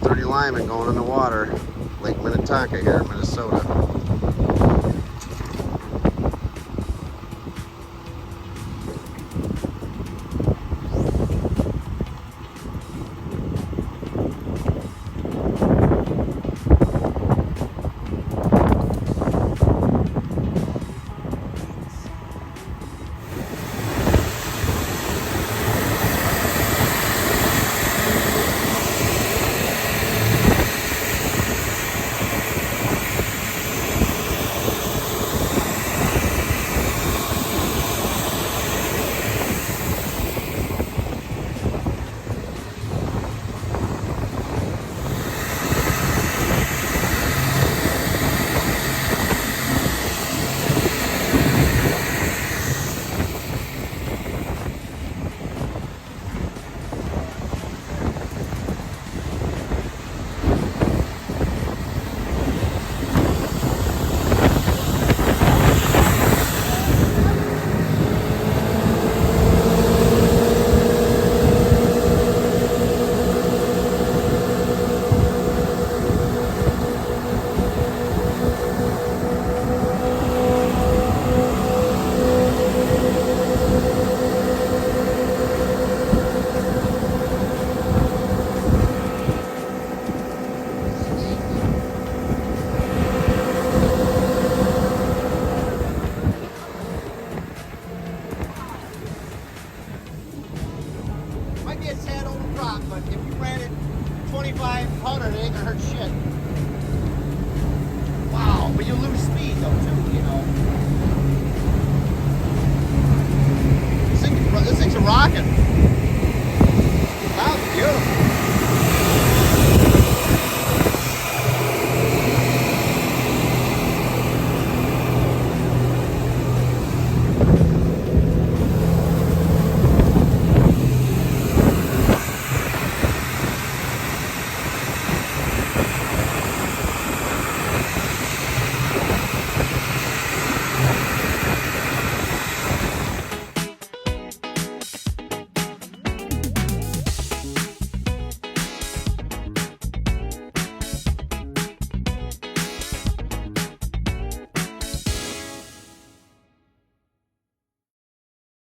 130 Lyman going in the water. Lake Minnetonka here in Minnesota. Might be a sad old rock, but if you ran it 2,500, it ain't gonna hurt shit. Wow, but you lose speed though too, you know.